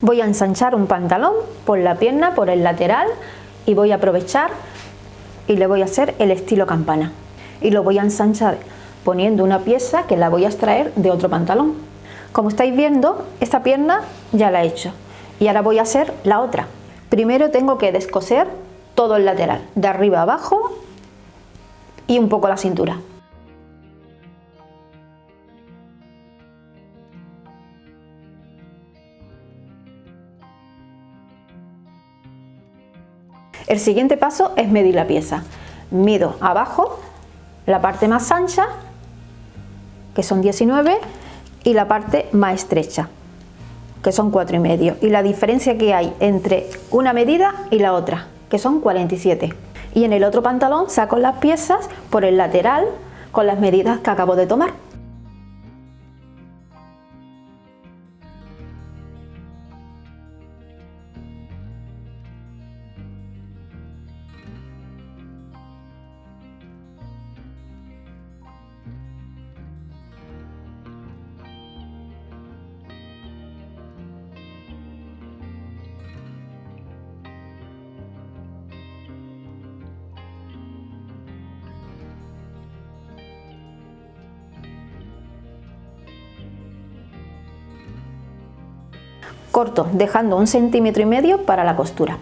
Voy a ensanchar un pantalón por la pierna, por el lateral, y voy a aprovechar y le voy a hacer el estilo campana. Y lo voy a ensanchar poniendo una pieza que la voy a extraer de otro pantalón. Como estáis viendo, esta pierna ya la he hecho. Y ahora voy a hacer la otra. Primero tengo que descoser todo el lateral, de arriba a abajo y un poco la cintura. El siguiente paso es medir la pieza. Mido abajo la parte más ancha, que son 19, y la parte más estrecha, que son 4,5. Y la diferencia que hay entre una medida y la otra, que son 47. Y en el otro pantalón saco las piezas por el lateral con las medidas que acabo de tomar. Corto dejando 1,5 cm para la costura.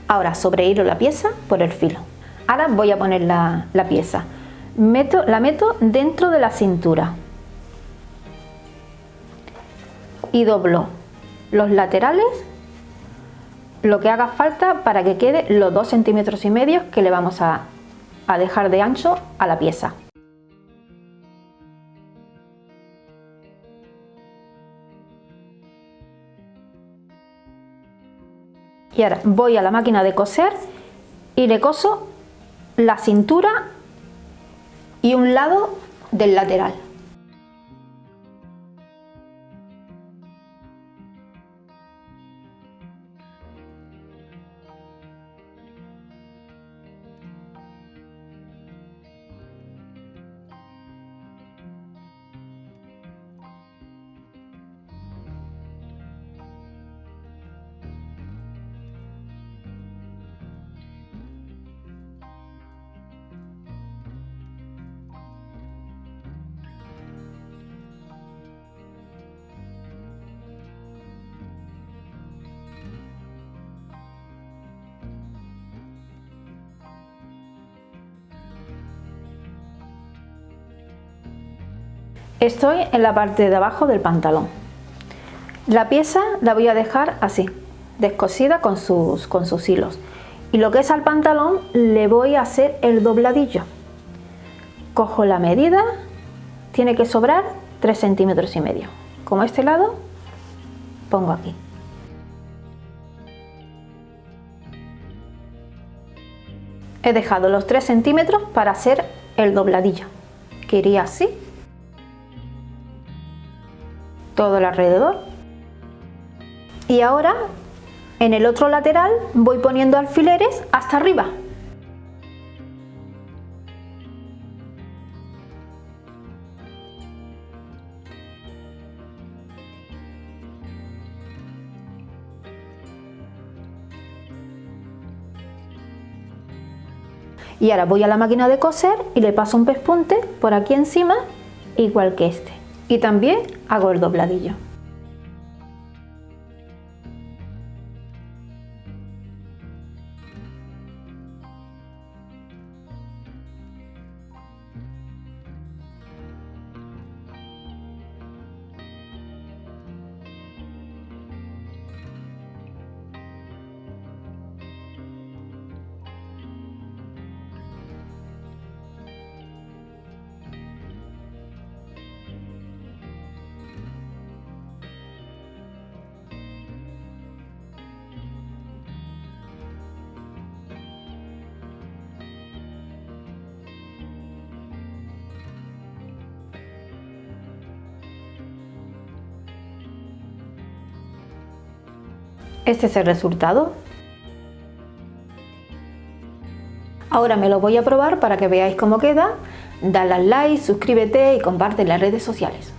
Ahora sobrehilo la pieza por el filo. Ahora voy a poner la pieza. La meto dentro de la cintura y doblo los laterales lo que haga falta para que quede los 2,5 cm que le vamos a dejar de ancho a la pieza. Y ahora voy a la máquina de coser y le coso la cintura y un lado del lateral. Estoy en la parte de abajo del pantalón. La pieza la voy a dejar así, descosida con sus hilos. Y lo que es al pantalón le voy a hacer el dobladillo. Cojo la medida, tiene que sobrar 3,5 cm. Como este lado, pongo aquí. He dejado los 3 centímetros para hacer el dobladillo, que iría así, todo el alrededor. Y ahora en el otro lateral voy poniendo alfileres hasta arriba. Y ahora voy a la máquina de coser y le paso un pespunte por aquí encima, igual que este. Y también hago el dobladillo. Este es el resultado. Ahora me lo voy a probar para que veáis cómo queda. Dale al like, suscríbete y comparte en las redes sociales.